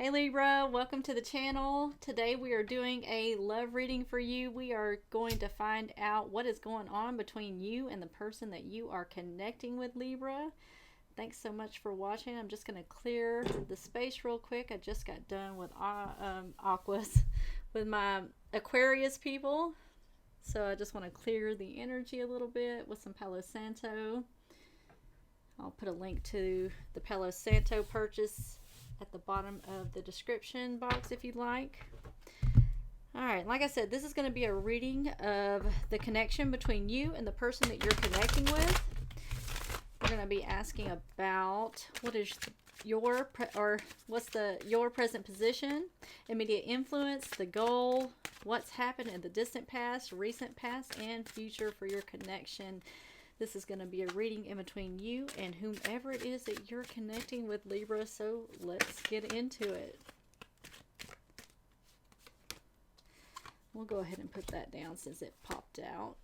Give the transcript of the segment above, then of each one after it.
Hey Libra, welcome to the channel. Today we are doing a love reading for you. We are going to find out what is going on between you and the person that you are connecting with, Libra. Thanks so much for watching. I'm just going to clear the space real quick. I just got done with Aquas with my Aquarius people. So I just want to clear the energy a little bit with some Palo Santo. I'll put a link to the Palo Santo purchase at the bottom of the description box if you'd like. Alright, like I said, this is going to be a reading of the connection between you and the person that you're connecting with. We're going to be asking about what is your present position, immediate influence, the goal, what's happened in the distant past, recent past, and future for your connection. This is going to be a reading in between you and whomever it is that you're connecting with, Libra. So let's get into it. We'll go ahead and put that down since it popped out.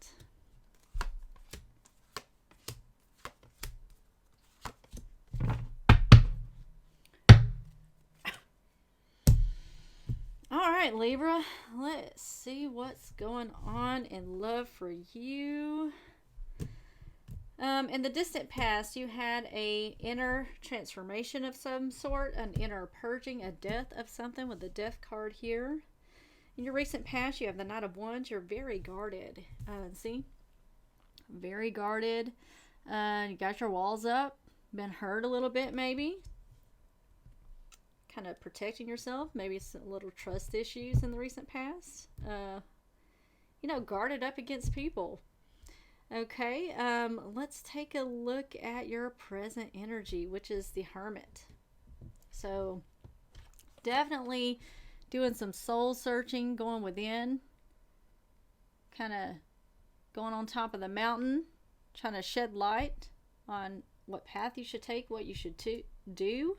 All right, Libra. Let's see what's going on in love for you. In the distant past, you had a inner transformation of some sort, an inner purging, a death of something with the death card here. In your recent past, you have the Knight of Wands. You're very guarded. See? Very guarded. You got your walls up. Been hurt a little bit, maybe. Kind of protecting yourself. Maybe some little trust issues in the recent past. Guarded up against people. Okay, let's take a look at your present energy, which is the Hermit. So, definitely doing some soul searching, going within. Kind of going on top of the mountain, trying to shed light on what path you should take, what you should do.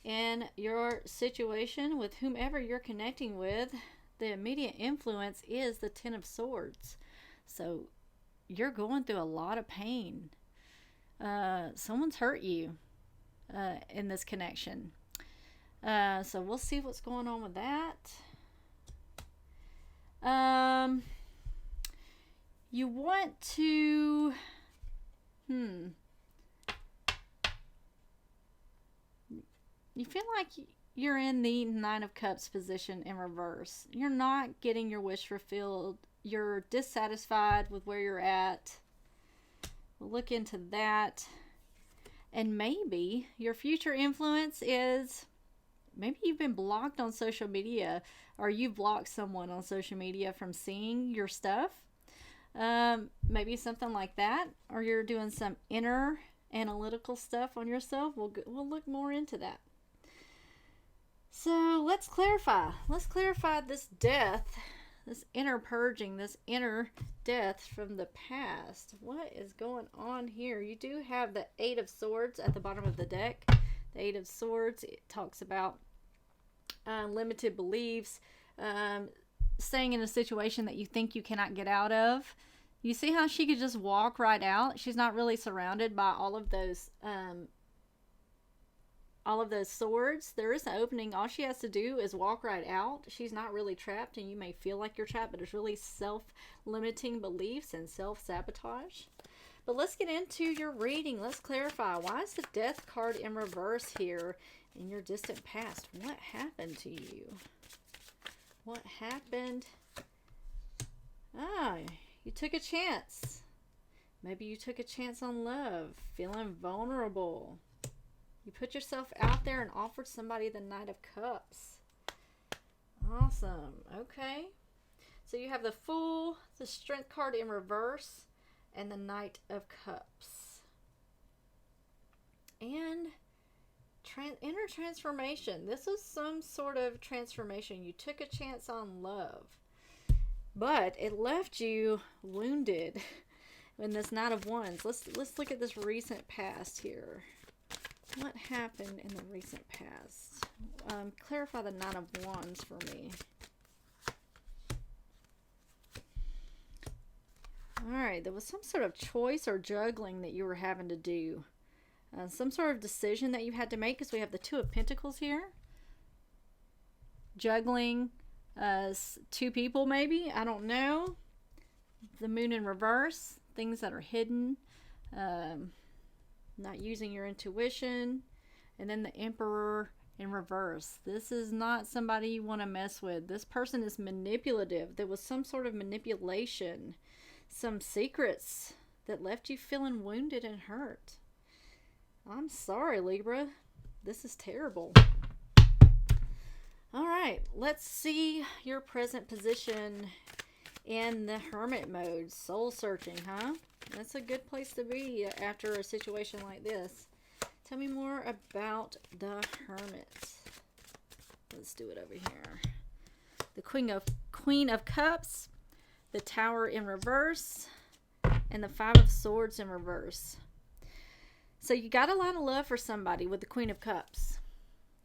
In your situation with whomever you're connecting with, the immediate influence is the Ten of Swords. So, you're going through a lot of pain. Someone's hurt you in this connection. So we'll see what's going on with that. You want to... You feel like you're in the Nine of Cups position in reverse. You're not getting your wish fulfilled. You're dissatisfied with where you're at. We'll look into that. And maybe your future influence is, maybe you've been blocked on social media, or you've blocked someone on social media from seeing your stuff. Maybe something like that. Or you're doing some inner analytical stuff on yourself. We'll look more into that. So let's clarify. Let's clarify this death. This inner purging, this inner death from the past. What is going on here? You do have the Eight of Swords at the bottom of the deck. The Eight of Swords, it talks about limited beliefs, staying in a situation that you think you cannot get out of. You see how she could just walk right out? She's not really surrounded by all of those swords. There is an opening. All she has to do is walk right out. She's not really trapped, and you may feel like you're trapped, but it's really self-limiting beliefs and self-sabotage. But let's get into your reading. Let's clarify. Why is the Death card in reverse here in your distant past? What happened to you? What happened? You took a chance. Maybe you took a chance on love, feeling vulnerable. You put yourself out there and offered somebody the Knight of Cups. Awesome. Okay. So you have the Fool, the Strength card in reverse, and the Knight of Cups. And inner transformation. This is some sort of transformation. You took a chance on love, but it left you wounded in this Knight of Wands. Let's look at this recent past here. What happened in the recent past? Clarify the Knight of Wands for me. Alright, there was some sort of choice or juggling that you were having to do. Some sort of decision that you had to make, because we have the Two of Pentacles here. juggling two people, maybe. I don't know. The moon in reverse, things that are hidden, not using your intuition. And then the emperor in reverse. This is not somebody you want to mess with. This person is manipulative. There was some sort of manipulation, some secrets that left you feeling wounded and hurt. I'm sorry, Libra. This is terrible. All right, let's see your present position in the hermit mode. Soul searching, huh? That's a good place to be after a situation like this. Tell me more about the hermit. Let's do it over here. The Queen of Cups, the Tower in reverse, and the Five of Swords in reverse. So you got a lot of love for somebody with the Queen of Cups.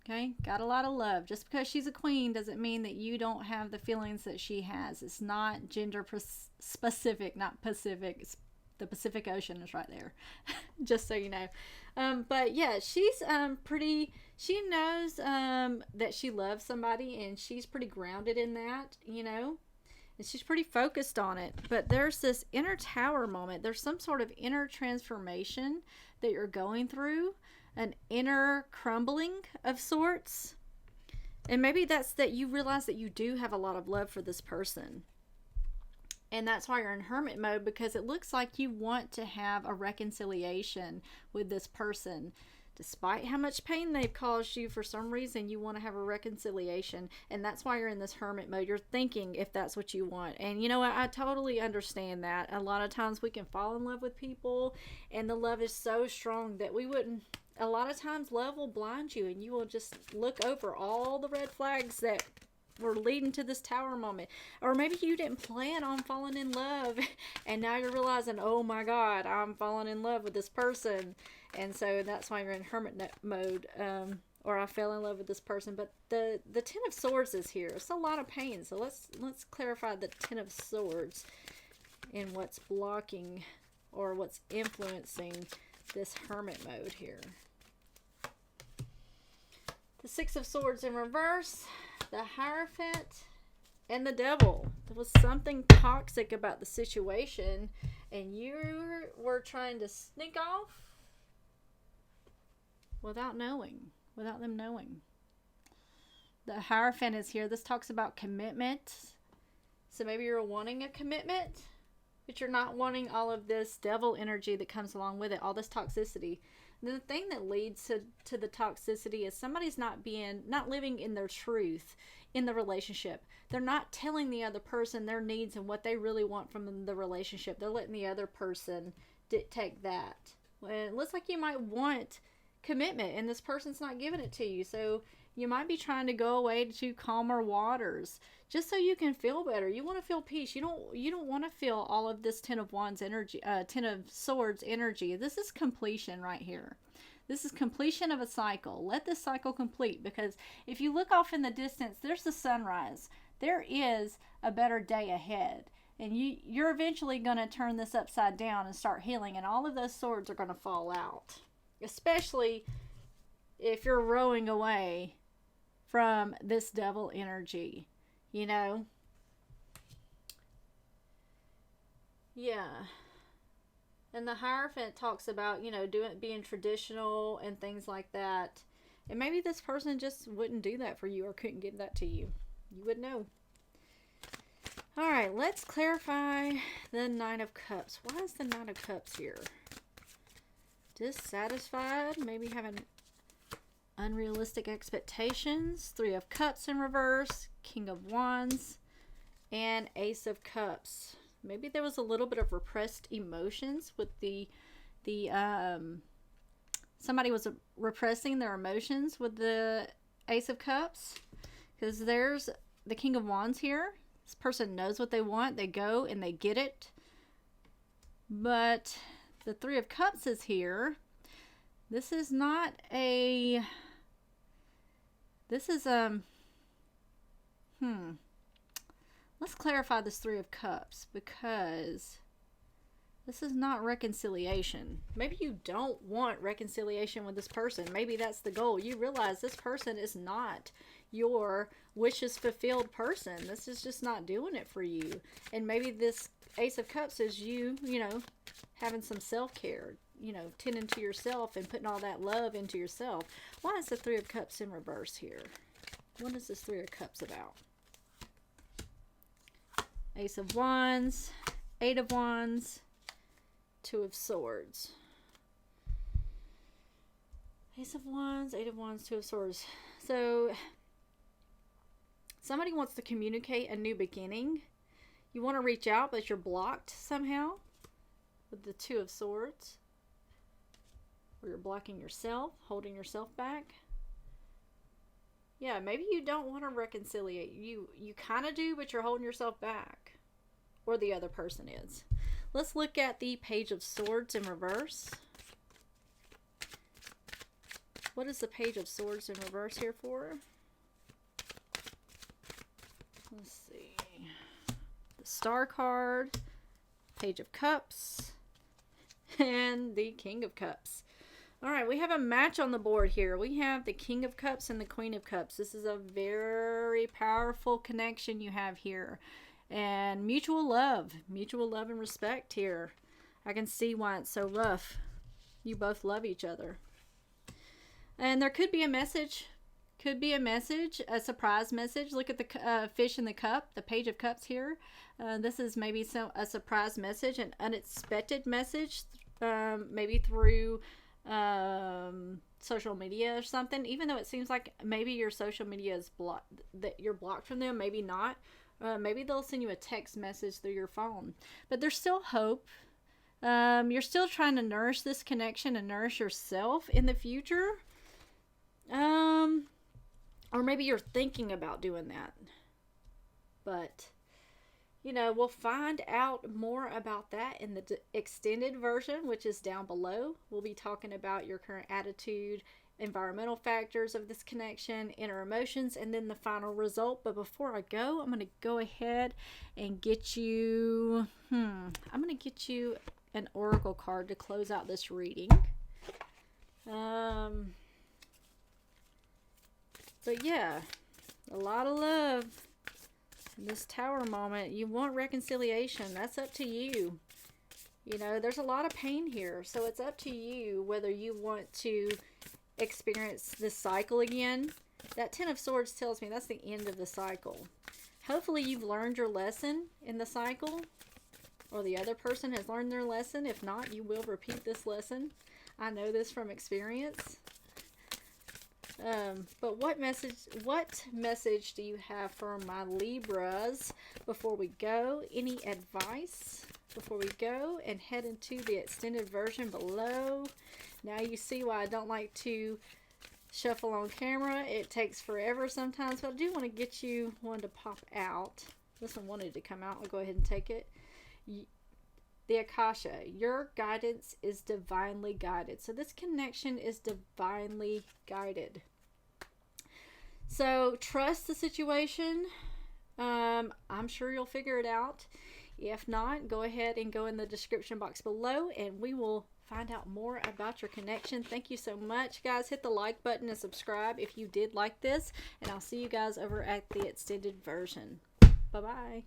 Okay, got a lot of love. Just because she's a queen doesn't mean that you don't have the feelings that she has. It's not gender specific, not Pacific. The Pacific Ocean is right there, just so you know. But yeah, she's pretty. She knows that she loves somebody, and she's pretty grounded in that, you know. And she's pretty focused on it. But there's this inner tower moment. There's some sort of inner transformation that you're going through. An inner crumbling of sorts. And maybe that's that you realize that you do have a lot of love for this person. And that's why you're in hermit mode, because it looks like you want to have a reconciliation with this person. Despite how much pain they've caused you, for some reason you want to have a reconciliation. And that's why you're in this hermit mode. You're thinking if that's what you want. And you know what? I totally understand that. A lot of times we can fall in love with people, and the love is so strong that we wouldn't. A lot of times love will blind you, and you will just look over all the red flags that were leading to this tower moment. Or maybe you didn't plan on falling in love, and now you're realizing, oh my God, I'm falling in love with this person. And so that's why you're in hermit mode. Or I fell in love with this person. But the Ten of Swords is here. It's a lot of pain. So let's clarify the Ten of Swords and what's blocking or what's influencing this hermit mode here. The Six of Swords in reverse, the Hierophant, and the Devil. There was something toxic about the situation, and you were trying to sneak off without them knowing. The Hierophant is here. This talks about commitment. So maybe you're wanting a commitment, but you're not wanting all of this devil energy that comes along with it, all this toxicity. And the thing that leads to the toxicity is somebody's not living in their truth in the relationship. They're not telling the other person their needs and what they really want from the relationship. They're letting the other person dictate that. Well, it looks like you might want commitment, and this person's not giving it to you. So you might be trying to go away to calmer waters just so you can feel better. You want to feel peace. You don't want to feel all of this Ten of Wands energy, Ten of Swords energy. This is completion right here. This is completion of a cycle. Let this cycle complete, because if you look off in the distance, there's the sunrise. There is a better day ahead. And you're eventually going to turn this upside down and start healing, and all of those swords are going to fall out. Especially if you're rowing away from this devil energy, you know? Yeah. And the Hierophant talks about, being traditional and things like that. And maybe this person just wouldn't do that for you or couldn't give that to you. You would know. All right, let's clarify the Nine of Cups. Why is the Nine of Cups here? Dissatisfied, maybe having unrealistic expectations. Three of Cups in reverse, King of Wands, and Ace of Cups. Maybe there was a little bit of repressed emotions with somebody was repressing their emotions with the Ace of Cups, because there's the King of Wands here. This person knows what they want. They go and they get it. But the Three of Cups is here. This is not a... This is, Let's clarify this Three of Cups, because this is not reconciliation. Maybe you don't want reconciliation with this person. Maybe that's the goal. You realize this person is not your wishes fulfilled person. This is just not doing it for you. And maybe this Ace of Cups is you, you know, having some self-care, you know, tending to yourself and putting all that love into yourself. Why is the Three of Cups in reverse here? What is this Three of Cups about? Ace of Wands, Eight of Wands, Two of Swords. Ace of Wands, Eight of Wands, Two of Swords. So, somebody wants to communicate a new beginning. You want to reach out, but you're blocked somehow with the Two of Swords. Or you're blocking yourself, holding yourself back. Yeah, maybe you don't want to reconciliate. You kind of do, but you're holding yourself back. Or the other person is. Let's look at the Page of Swords in reverse. What is the Page of Swords in reverse here for? Let's see. The Star card, Page of Cups, and the King of Cups. All right, we have a match on the board here. We have the King of Cups and the Queen of Cups. This is a very powerful connection you have here. And mutual love and respect here. I can see why it's so rough. You both love each other. And there could be a message. A surprise message. Look at the fish in the cup, the Page of Cups here. This is maybe a surprise message, an unexpected message, maybe through social media or something. Even though it seems like maybe your social media is blocked, that you're blocked from them, maybe not. Maybe they'll send you a text message through your phone. But there's still hope. You're still trying to nourish this connection and nourish yourself in the future. Or maybe you're thinking about doing that. But, you know, we'll find out more about that in the extended version, which is down below. We'll be talking about your current attitude, environmental factors of this connection, inner emotions, and then the final result. But before I go, I'm going to go ahead and get you, I'm going to get you an oracle card to close out this reading. But yeah, a lot of love in this Tower moment. You want reconciliation. That's up to you. You know, there's a lot of pain here. So it's up to you whether you want to experience this cycle again. That Ten of Swords tells me that's the end of the cycle. Hopefully you've learned your lesson in the cycle. Or the other person has learned their lesson. If not, you will repeat this lesson. I know this from experience. But what message do you have for my Libras before we go? Any advice before we go and head into the extended version below? Now you see why I don't like to shuffle on camera. It takes forever sometimes, but I do want to get you one to pop out. This one wanted to come out. I'll go ahead and take it. The Akasha, your guidance is divinely guided. So this connection is divinely guided. So trust the situation. I'm sure you'll figure it out. If not, go ahead and go in the description box below and we will find out more about your connection. Thank you so much, guys. Hit the like button and subscribe if you did like this. And I'll see you guys over at the extended version. Bye-bye.